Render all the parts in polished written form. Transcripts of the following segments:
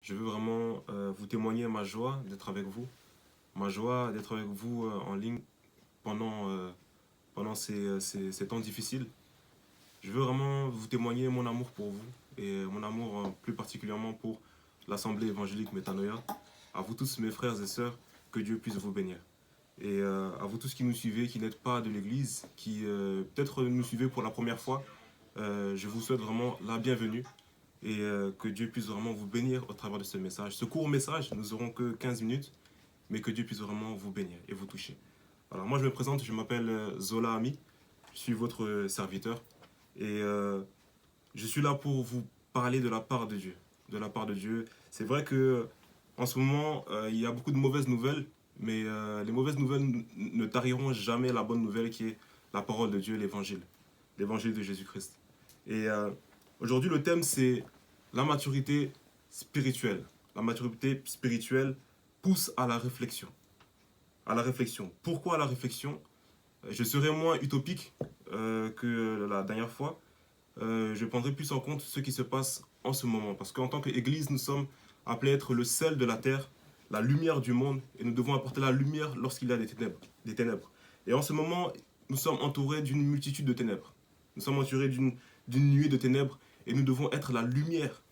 Je veux vraiment vous témoigner ma joie d'être avec vous, ma joie d'être avec vous en ligne pendant ces temps difficiles. Je veux vraiment vous témoigner mon amour pour vous et mon amour plus particulièrement pour l'Assemblée évangélique Métanoïa. À vous tous mes frères et sœurs, que Dieu puisse vous bénir. Et à vous tous qui nous suivez, qui n'êtes pas de l'Église, qui peut-être nous suivez pour la première fois, je vous souhaite vraiment la bienvenue et que Dieu puisse vraiment vous bénir au travers de ce message. Ce court message, nous n'aurons que 15 minutes, mais que Dieu puisse vraiment vous bénir et vous toucher. Alors moi je me présente, je m'appelle Zola Ami, je suis votre serviteur et je suis là pour vous parler de la part de Dieu. De la part de Dieu. C'est vrai que en ce moment, il y a beaucoup de mauvaises nouvelles, mais les mauvaises nouvelles ne tariront jamais la bonne nouvelle qui est la parole de Dieu, l'évangile de Jésus-Christ. Et aujourd'hui, le thème, c'est la maturité spirituelle. La maturité spirituelle pousse à la réflexion. À la réflexion. Pourquoi à la réflexion? Je serai moins utopique que la dernière fois. Je prendrai plus en compte ce qui se passe en ce moment. Parce qu'en tant qu'Église, nous sommes appelés à être le sel de la terre, la lumière du monde, et nous devons apporter la lumière lorsqu'il y a des ténèbres, des ténèbres. Et en ce moment, nous sommes entourés d'une multitude de ténèbres. Nous sommes entourés d'une nuée de ténèbres, et nous devons être la lumière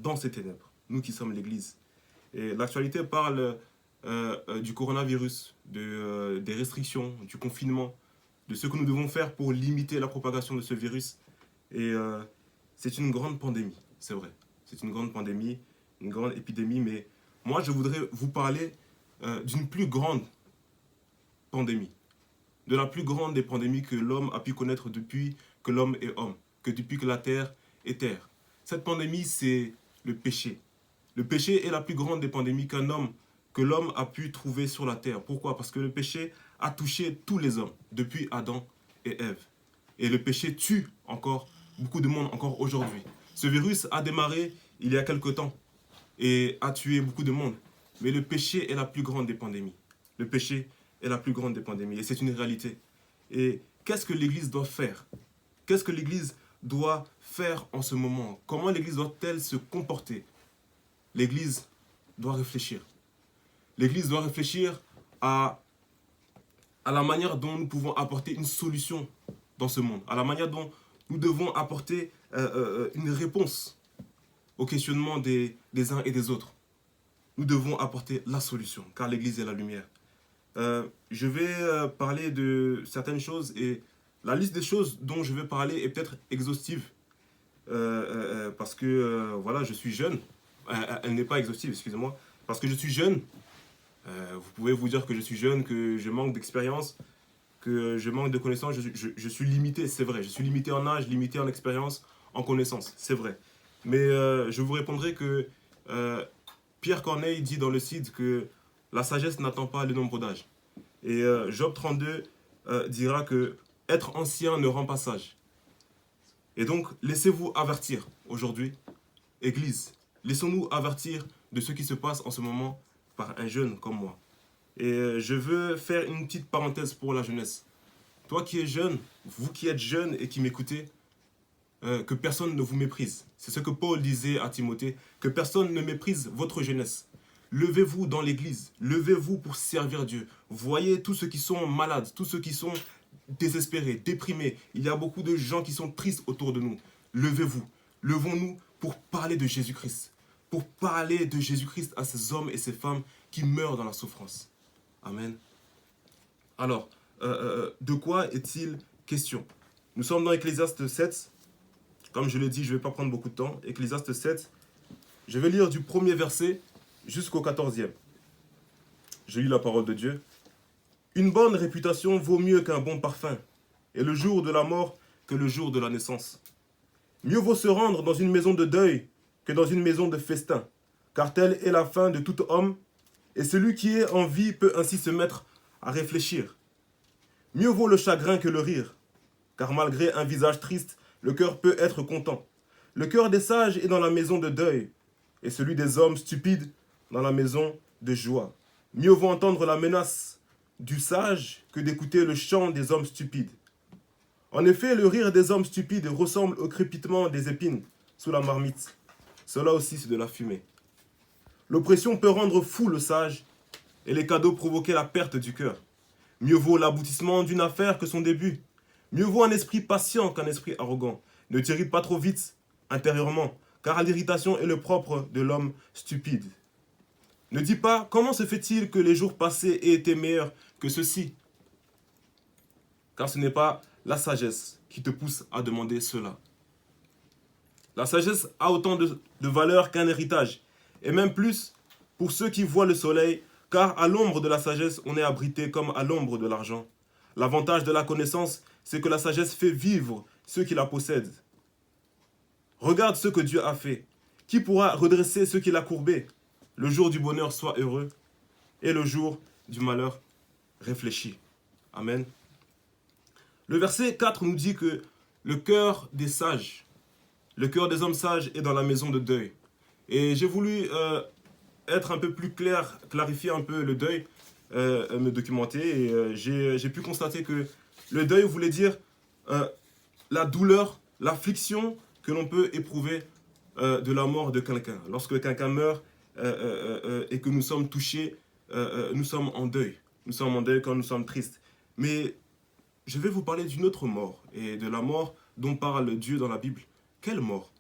dans ces ténèbres, nous qui sommes l'Église. Et l'actualité parle du coronavirus, des restrictions, du confinement, de ce que nous devons faire pour limiter la propagation de ce virus. Et c'est une grande pandémie, c'est vrai. C'est une grande pandémie, une grande épidémie, mais moi je voudrais vous parler d'une plus grande pandémie. De la plus grande des pandémies que l'homme a pu connaître depuis que l'homme est homme, que depuis que la terre est terre. Cette pandémie, c'est le péché. Le péché est la plus grande des pandémies que l'homme a pu trouver sur la terre. Pourquoi? Parce que le péché a touché tous les hommes, depuis Adam et Ève. Et le péché tue encore beaucoup de monde, encore aujourd'hui. Ce virus a démarré il y a quelque temps et a tué beaucoup de monde. Mais le péché est la plus grande des pandémies. Le péché est la plus grande des pandémies et c'est une réalité. Et qu'est-ce que l'Église doit faire? Qu'est-ce que l'Église doit faire en ce moment? Comment l'Église doit-elle se comporter? L'Église doit réfléchir. L'Église doit réfléchir à la manière dont nous pouvons apporter une solution dans ce monde, à la manière dont nous devons apporter une réponse aux questionnements des uns et des autres. Nous devons apporter la solution, car l'Église est la lumière. Je vais parler de certaines choses et la liste des choses dont je vais parler est peut-être exhaustive parce que voilà, je suis jeune. Elle n'est pas exhaustive, excusez-moi. Parce que je suis jeune. Vous pouvez vous dire que je suis jeune, que je manque d'expérience, que je manque de connaissances. Je suis limité, c'est vrai. Je suis limité en âge, limité en expérience, en connaissances, c'est vrai. Mais je vous répondrai que Pierre Corneille dit dans le Cid que la sagesse n'attend pas le nombre d'âge. Et Job 32 dira que être ancien ne rend pas sage. Et donc, laissez-vous avertir aujourd'hui, Église. Laissons-nous avertir de ce qui se passe en ce moment par un jeune comme moi. Et je veux faire une petite parenthèse pour la jeunesse. Toi qui es jeune, vous qui êtes jeune et qui m'écoutez, que personne ne vous méprise. C'est ce que Paul disait à Timothée, que personne ne méprise votre jeunesse. Levez-vous dans l'église, levez-vous pour servir Dieu. Voyez tous ceux qui sont malades, tous ceux qui sont désespérés, déprimés. Il y a beaucoup de gens qui sont tristes autour de nous. Levez-vous, levons-nous pour parler de Jésus-Christ. Pour parler de Jésus-Christ à ces hommes et ces femmes qui meurent dans la souffrance. Amen. Alors, de quoi est-il question? Nous sommes dans Ecclésiaste 7. Comme je l'ai dit, je ne vais pas prendre beaucoup de temps. Ecclésiaste 7, je vais lire du premier verset jusqu'au 14e. Je lis la parole de Dieu. Une bonne réputation vaut mieux qu'un bon parfum, et le jour de la mort que le jour de la naissance. Mieux vaut se rendre dans une maison de deuil que dans une maison de festin, car telle est la fin de tout homme, et celui qui est en vie peut ainsi se mettre à réfléchir. Mieux vaut le chagrin que le rire, car malgré un visage triste, le cœur peut être content. Le cœur des sages est dans la maison de deuil, et celui des hommes stupides dans la maison de joie. Mieux vaut entendre la menace du sage que d'écouter le chant des hommes stupides. En effet, le rire des hommes stupides ressemble au crépitement des épines sous la marmite. Cela aussi, c'est de la fumée. L'oppression peut rendre fou le sage et les cadeaux provoquer la perte du cœur. Mieux vaut l'aboutissement d'une affaire que son début. Mieux vaut un esprit patient qu'un esprit arrogant. Ne t'irrite pas trop vite, intérieurement, car l'irritation est le propre de l'homme stupide. Ne dis pas comment se fait-il que les jours passés aient été meilleurs que ceux-ci, car ce n'est pas la sagesse qui te pousse à demander cela. La sagesse a autant de valeur qu'un héritage, et même plus pour ceux qui voient le soleil, car à l'ombre de la sagesse, on est abrité comme à l'ombre de l'argent. L'avantage de la connaissance, c'est que la sagesse fait vivre ceux qui la possèdent. Regarde ce que Dieu a fait. Qui pourra redresser ce qu'il a courbé? Le jour du bonheur soit heureux, et le jour du malheur réfléchis. Amen. Le verset 4 nous dit que le cœur des sages, le cœur des hommes sages est dans la maison de deuil. Et j'ai voulu être un peu plus clair, clarifier un peu le deuil, me documenter. Et j'ai pu constater que le deuil voulait dire la douleur, l'affliction que l'on peut éprouver de la mort de quelqu'un. Lorsque quelqu'un meurt et que nous sommes touchés, nous sommes en deuil. Nous sommes en deuil quand nous sommes tristes. Mais je vais vous parler d'une autre mort, et de la mort dont parle Dieu dans la Bible. Quelle mort?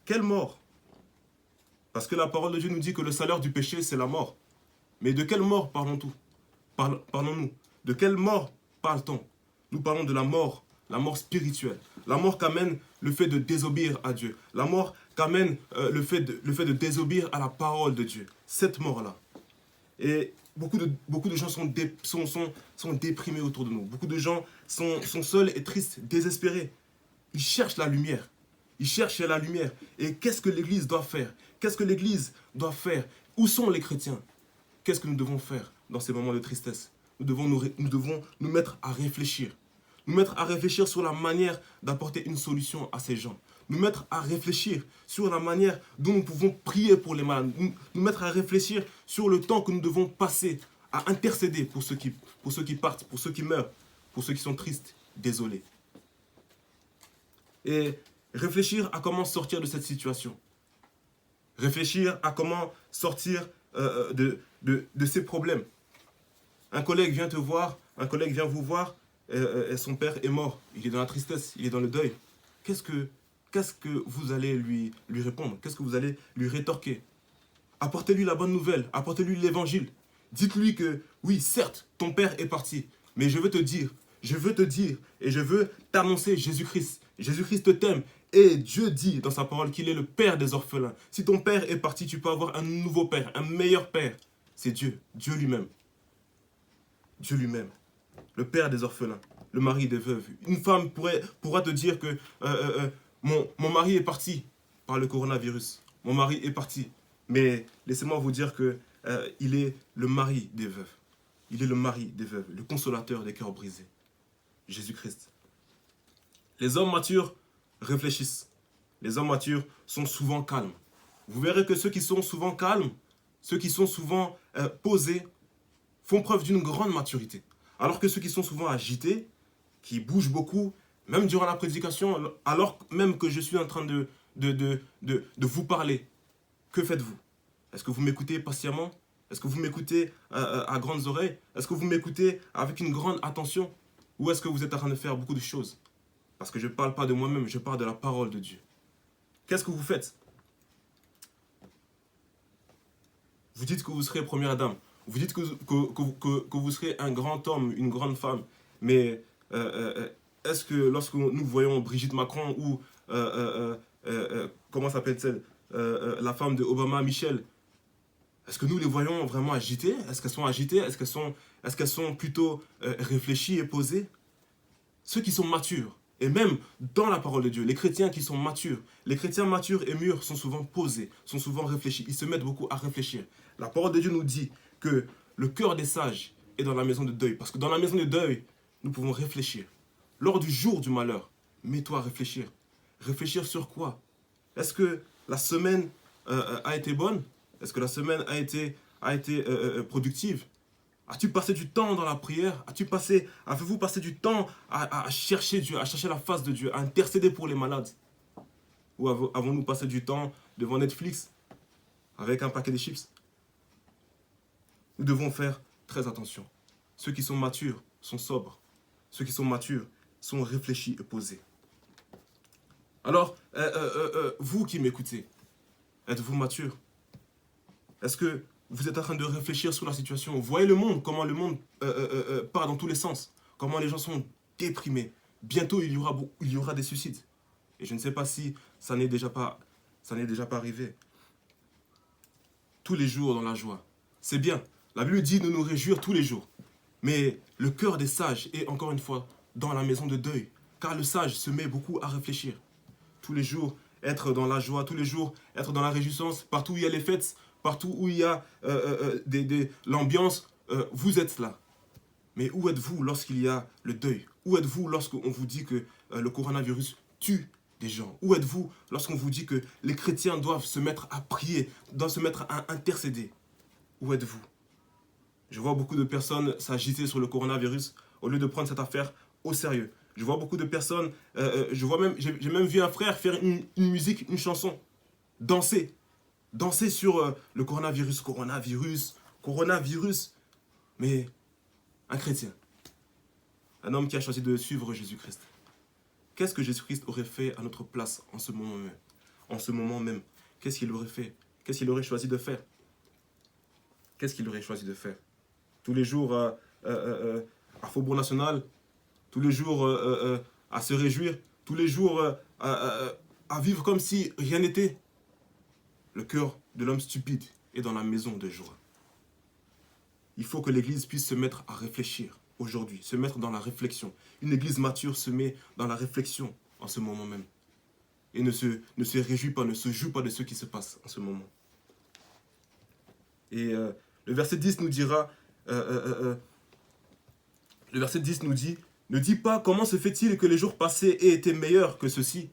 Quelle mort? Parce que la parole de Dieu nous dit que le salaire du péché, c'est la mort. Mais de quelle mort parlons-nous? De quelle mort parle-t-on? Nous parlons de la mort spirituelle. La mort qu'amène le fait de désobéir à Dieu. La mort qu'amène le fait de désobéir à la parole de Dieu. Cette mort-là. Et beaucoup de gens sont déprimés autour de nous. Beaucoup de gens sont seuls et tristes, désespérés. Ils cherchent la lumière. Ils cherchent la lumière. Et qu'est-ce que l'Église doit faire? Qu'est-ce que l'Église doit faire? Où sont les chrétiens? Qu'est-ce que nous devons faire dans ces moments de tristesse? Nous devons nous mettre à réfléchir. Nous mettre à réfléchir sur la manière d'apporter une solution à ces gens. Nous mettre à réfléchir sur la manière dont nous pouvons prier pour les malades. Nous mettre à réfléchir sur le temps que nous devons passer à intercéder pour ceux qui partent, pour ceux qui meurent, pour ceux qui sont tristes, désolés. Et réfléchir à comment sortir de cette situation. Réfléchir à comment sortir de ces problèmes. Un collègue vient te voir, un collègue vient vous voir, et son père est mort. Il est dans la tristesse, il est dans le deuil. Qu'est-ce que vous allez lui répondre? Qu'est-ce que vous allez lui rétorquer? Apportez-lui la bonne nouvelle, apportez-lui l'évangile. Dites-lui que, oui, certes, ton père est parti, mais je veux te dire, et je veux t'annoncer Jésus-Christ. Jésus-Christ t'aime, et Dieu dit dans sa parole qu'il est le père des orphelins. Si ton père est parti, tu peux avoir un nouveau père, un meilleur père. C'est Dieu, Dieu lui-même. Dieu lui-même, le père des orphelins, le mari des veuves. Une femme pourra te dire que mon mari est parti par le coronavirus. Mon mari est parti. Mais laissez-moi vous dire que il est le mari des veuves. Il est le mari des veuves, le consolateur des cœurs brisés. Jésus-Christ. Les hommes matures réfléchissent. Les hommes matures sont souvent calmes. Vous verrez que ceux qui sont souvent calmes, ceux qui sont souvent posés, font preuve d'une grande maturité. Alors que ceux qui sont souvent agités, qui bougent beaucoup, même durant la prédication, alors même que je suis en train de vous parler, que faites-vous? Est-ce que vous m'écoutez patiemment? Est-ce que vous m'écoutez à grandes oreilles? Est-ce que vous m'écoutez avec une grande attention? Ou est-ce que vous êtes en train de faire beaucoup de choses? Parce que je ne parle pas de moi-même, je parle de la parole de Dieu. Qu'est-ce que vous faites? Vous dites que vous serez première dame. Vous dites que vous serez un grand homme, une grande femme. Mais est-ce que lorsque nous voyons Brigitte Macron ou, comment s'appelle-t-elle, la femme de Obama, Michelle, est-ce que nous les voyons vraiment agitées? Est-ce qu'elles sont agitées? Est-ce qu'elles sont plutôt réfléchies et posées? Ceux qui sont matures, et même dans la parole de Dieu, les chrétiens qui sont matures, les chrétiens matures et mûrs sont souvent posés, sont souvent réfléchis, ils se mettent beaucoup à réfléchir. La parole de Dieu nous dit que le cœur des sages est dans la maison de deuil, parce que dans la maison de deuil, nous pouvons réfléchir. Lors du jour du malheur, mets-toi à réfléchir. Réfléchir sur quoi? Est-ce que la semaine a été bonne? Est-ce que la semaine a été productive? As-tu passé du temps dans la prière? Avez-vous passé du temps à chercher Dieu, à chercher la face de Dieu, à intercéder pour les malades? Ou avons-nous passé du temps devant Netflix avec un paquet de chips? nous devons faire très attention. Ceux qui sont matures sont sobres. Ceux qui sont matures sont réfléchis et posés. Alors, vous qui m'écoutez, êtes-vous mature? Est-ce que vous êtes en train de réfléchir sur la situation? Vous voyez le monde, comment le monde part dans tous les sens, comment les gens sont déprimés. Bientôt, il y aura des suicides. Et je ne sais pas si ça n'est déjà pas arrivé. Tous les jours dans la joie. C'est bien. La Bible dit de nous réjouir tous les jours. Mais le cœur des sages est encore une fois dans la maison de deuil. Car le sage se met beaucoup à réfléchir. Tous les jours, être dans la joie, tous les jours, être dans la réjouissance, partout où il y a les fêtes, partout où il y a l'ambiance, vous êtes là. Mais où êtes-vous lorsqu'il y a le deuil? Où êtes-vous lorsqu'on vous dit que le coronavirus tue des gens? Où êtes-vous lorsqu'on vous dit que les chrétiens doivent se mettre à prier, doivent se mettre à intercéder? Où êtes-vous? Je vois beaucoup de personnes s'agiter sur le coronavirus au lieu de prendre cette affaire au sérieux. Je vois beaucoup de personnes, j'ai même vu un frère faire une musique, une chanson, danser sur le coronavirus, coronavirus. Mais un chrétien, un homme qui a choisi de suivre Jésus-Christ. Qu'est-ce que Jésus-Christ aurait fait à notre place en ce moment même? En ce moment même, qu'est-ce qu'il aurait fait? Qu'est-ce qu'il aurait choisi de faire? Qu'est-ce qu'il aurait choisi de faire? Tous les jours à Faubourg National, tous les jours à se réjouir, tous les jours à vivre comme si rien n'était. Le cœur de l'homme stupide est dans la maison de joie. Il faut que l'Église puisse se mettre à réfléchir aujourd'hui, se mettre dans la réflexion. Une Église mature se met dans la réflexion en ce moment même. Et ne se réjouit pas, ne se joue pas de ce qui se passe en ce moment. Et le verset 10 nous dira, le verset 10 nous dit, ne dis pas comment se fait-il que les jours passés aient été meilleurs que ceux-ci,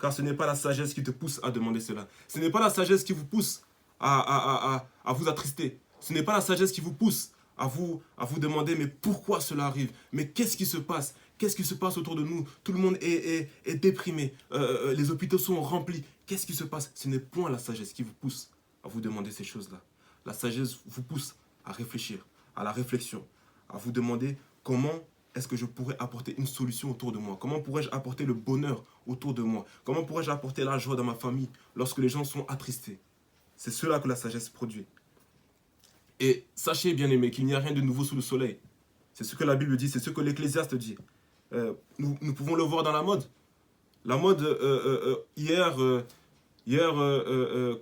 car ce n'est pas la sagesse qui te pousse à demander cela. Ce n'est pas la sagesse qui vous pousse à vous attrister. Ce n'est pas la sagesse qui vous pousse à vous demander mais pourquoi cela arrive? Mais qu'est-ce qui se passe? Qu'est-ce qui se passe autour de nous? Tout le monde est déprimé. Les hôpitaux sont remplis. Qu'est-ce qui se passe? Ce n'est point la sagesse qui vous pousse à vous demander ces choses-là. La sagesse vous pousse à réfléchir, à la réflexion, à vous demander comment est-ce que je pourrais apporter une solution autour de moi? Comment pourrais-je apporter le bonheur autour de moi? Comment pourrais-je apporter la joie dans ma famille lorsque les gens sont attristés? C'est cela que la sagesse produit. Et sachez, bien aimés, qu'il n'y a rien de nouveau sous le soleil. C'est ce que la Bible dit, c'est ce que l'Ecclésiaste dit. Nous pouvons le voir dans la mode. La mode, hier,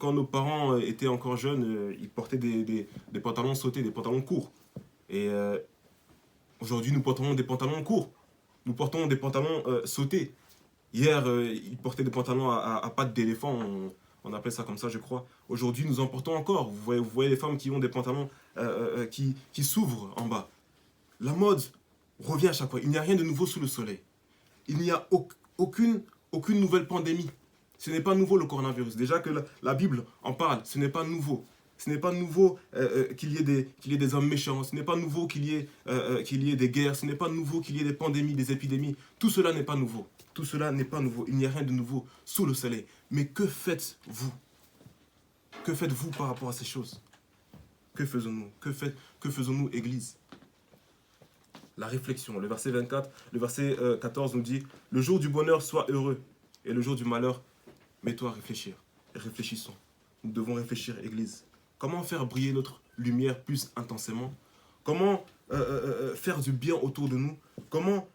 quand nos parents étaient encore jeunes, ils portaient des pantalons sautés, des pantalons courts. Et aujourd'hui, nous portons des pantalons courts. Nous portons des pantalons sautés. Hier, ils portaient des pantalons à pattes d'éléphant. On appelle ça comme ça, je crois. Aujourd'hui, nous en portons encore. Vous voyez les femmes qui ont des pantalons qui s'ouvrent en bas. La mode revient à chaque fois. Il n'y a rien de nouveau sous le soleil. Il n'y a aucune nouvelle pandémie. Ce n'est pas nouveau le coronavirus. Déjà que la Bible en parle, ce n'est pas nouveau. Ce n'est pas nouveau qu'il y ait des hommes méchants. Ce n'est pas nouveau qu'il y ait des guerres. Ce n'est pas nouveau qu'il y ait des pandémies, des épidémies. Tout cela n'est pas nouveau. Tout cela n'est pas nouveau. Il n'y a rien de nouveau sous le soleil. Mais que faites-vous? Que faites-vous par rapport à ces choses? Que faisons-nous? Que faisons-nous, Église? La réflexion. Le verset 24, le verset 14 nous dit « Le jour du bonheur, sois heureux. Et le jour du malheur, mets-toi à réfléchir. » Réfléchissons. Nous devons réfléchir, Église. Comment faire briller notre lumière plus intensément? Comment faire du bien autour de nous? Comment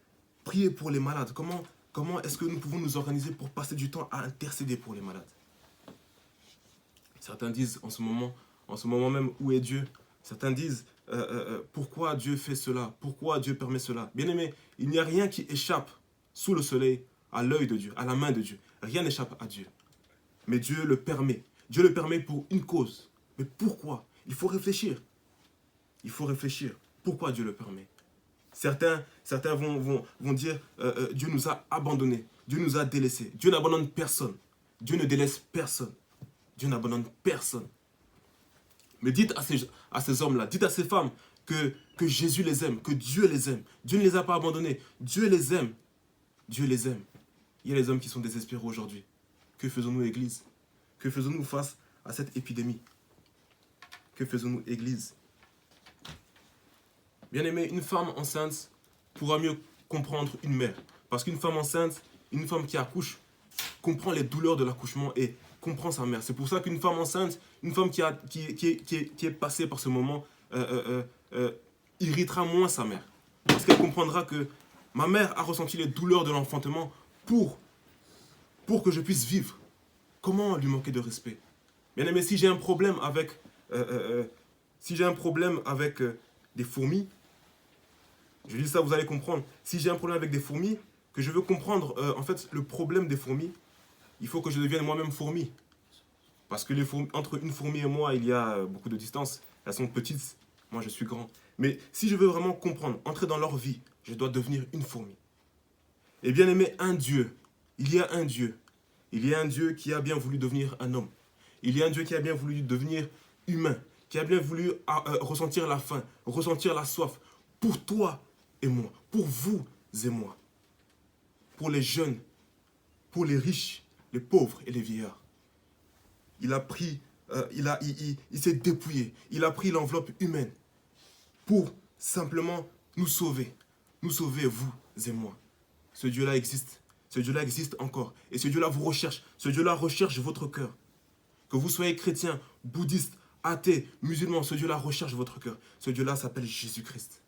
prier pour les malades? Comment est-ce que nous pouvons nous organiser pour passer du temps à intercéder pour les malades? Certains disent en ce moment même, où est Dieu? Certains disent, pourquoi Dieu fait cela? Pourquoi Dieu permet cela? Bien aimé, il n'y a rien qui échappe sous le soleil à l'œil de Dieu, à la main de Dieu. Rien n'échappe à Dieu. Mais Dieu le permet. Dieu le permet pour une cause. Mais pourquoi? Il faut réfléchir. Il faut réfléchir. Pourquoi Dieu le permet? Certains vont dire, Dieu nous a abandonnés. Dieu nous a délaissés. Dieu n'abandonne personne. Dieu ne délaisse personne. Dieu n'abandonne personne. Mais dites à ces hommes-là, dites à ces femmes que Jésus les aime, que Dieu les aime. Dieu ne les a pas abandonnés. Dieu les aime. Dieu les aime. Il y a les hommes qui sont désespérés aujourd'hui. Que faisons-nous, Église? Que faisons-nous face à cette épidémie? Que faisons-nous, Église? Bien aimé, une femme enceinte pourra mieux comprendre une mère. Parce qu'une femme enceinte, une femme qui accouche, comprend les douleurs de l'accouchement et comprend sa mère. C'est pour ça qu'une femme enceinte, une femme qui est passée par ce moment, irritera moins sa mère. Parce qu'elle comprendra que ma mère a ressenti les douleurs de l'enfantement pour que je puisse vivre. Comment lui manquer de respect? Bien aimé, si j'ai un problème avec, des fourmis, je dis ça, vous allez comprendre. Si j'ai un problème avec des fourmis, que je veux comprendre en fait le problème des fourmis, il faut que je devienne moi-même fourmi. Parce que entre une fourmi et moi, il y a beaucoup de distance. Elles sont petites, moi je suis grand. Mais si je veux vraiment comprendre, entrer dans leur vie, je dois devenir une fourmi. Et bien aimé, un Dieu, il y a un Dieu. Il y a un Dieu qui a bien voulu devenir un homme. Il y a un Dieu qui a bien voulu devenir humain, qui a bien voulu ressentir la faim, ressentir la soif, pour toi et moi, pour vous et moi, pour les jeunes, pour les riches, les pauvres et les vieillards. Il a pris, il s'est dépouillé, il a pris l'enveloppe humaine pour simplement nous sauver, vous et moi. Ce Dieu-là existe, ce Dieu-là existe encore, et ce Dieu-là vous recherche, ce Dieu-là recherche votre cœur. Que vous soyez chrétien, bouddhiste, athée, musulman, ce Dieu-là recherche votre cœur. Ce Dieu-là s'appelle Jésus-Christ.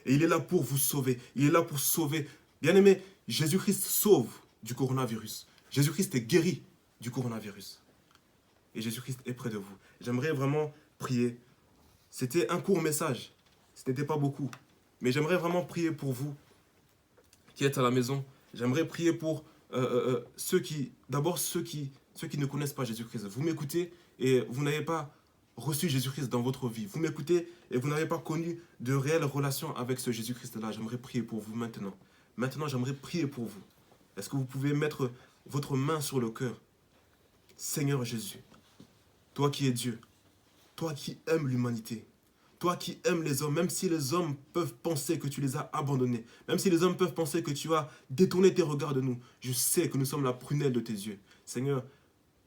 Et il est là pour vous sauver. Il est là pour sauver. Bien-aimé, Jésus-Christ sauve du coronavirus. Jésus-Christ est guéri du coronavirus. Et Jésus-Christ est près de vous. J'aimerais vraiment prier. C'était un court message. Ce n'était pas beaucoup. Mais j'aimerais vraiment prier pour vous qui êtes à la maison. J'aimerais prier pour ceux qui ne connaissent pas Jésus-Christ. Vous m'écoutez et vous n'avez pas reçu Jésus-Christ dans votre vie. Vous m'écoutez et vous n'avez pas connu de réelles relations avec ce Jésus-Christ-là. J'aimerais prier pour vous maintenant. Maintenant, j'aimerais prier pour vous. Est-ce que vous pouvez mettre votre main sur le cœur? Seigneur Jésus, toi qui es Dieu, toi qui aimes l'humanité, toi qui aimes les hommes, même si les hommes peuvent penser que tu les as abandonnés, même si les hommes peuvent penser que tu as détourné tes regards de nous, je sais que nous sommes la prunelle de tes yeux. Seigneur,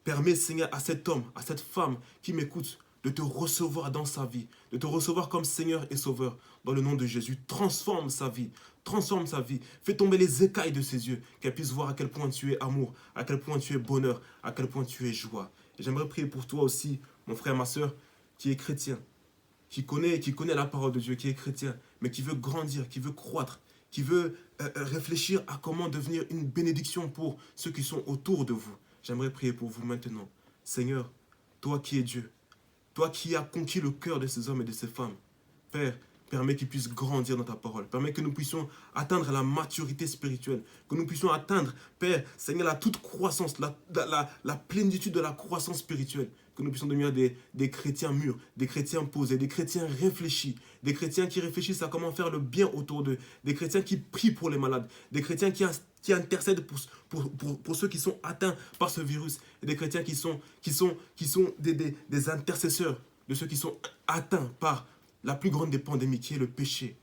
permets, Seigneur, à cet homme, à cette femme qui m'écoute, de te recevoir dans sa vie, de te recevoir comme Seigneur et Sauveur. Dans le nom de Jésus, transforme sa vie, fais tomber les écailles de ses yeux, qu'elle puisse voir à quel point tu es amour, à quel point tu es bonheur, à quel point tu es joie. Et j'aimerais prier pour toi aussi, mon frère, ma soeur, qui est chrétien, qui connaît la parole de Dieu, qui est chrétien, mais qui veut grandir, qui veut croître, qui veut réfléchir à comment devenir une bénédiction pour ceux qui sont autour de vous. J'aimerais prier pour vous maintenant. Seigneur, toi qui es Dieu, toi qui as conquis le cœur de ces hommes et de ces femmes, Père, permets qu'ils puissent grandir dans ta parole. Permets que nous puissions atteindre la maturité spirituelle. Que nous puissions atteindre, Père, Seigneur, la toute croissance, la plénitude de la croissance spirituelle. Que nous puissions devenir des chrétiens mûrs, des chrétiens posés, des chrétiens réfléchis, des chrétiens qui réfléchissent à comment faire le bien autour d'eux, des chrétiens qui prient pour les malades, des chrétiens qui intercèdent pour ceux qui sont atteints par ce virus, et des chrétiens qui sont des intercesseurs de ceux qui sont atteints par la plus grande des pandémies qui est le péché.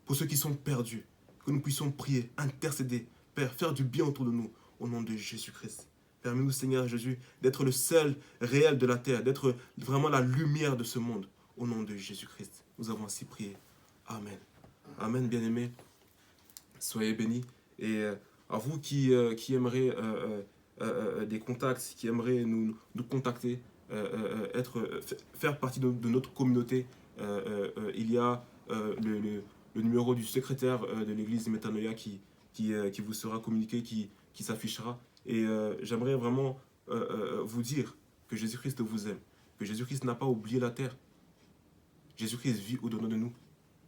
Pour ceux qui sont perdus, que nous puissions prier, intercéder, Père, faire du bien autour de nous, au nom de Jésus-Christ. Permets-nous, Seigneur Jésus, d'être le seul réel de la terre, d'être vraiment la lumière de ce monde, au nom de Jésus-Christ. Nous avons ainsi prié. Amen. Amen, bien-aimés. Soyez bénis. Et à vous qui aimeriez des contacts, qui aimeriez nous contacter, faire partie de notre communauté, il y a le numéro du secrétaire de l'église Métanoïa qui vous sera communiqué, qui s'affichera. Et j'aimerais vraiment vous dire que Jésus-Christ vous aime, que Jésus-Christ n'a pas oublié la terre. Jésus-Christ vit au-dedans de nous.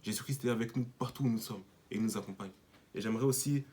Jésus-Christ est avec nous partout où nous sommes et il nous accompagne. Et j'aimerais aussi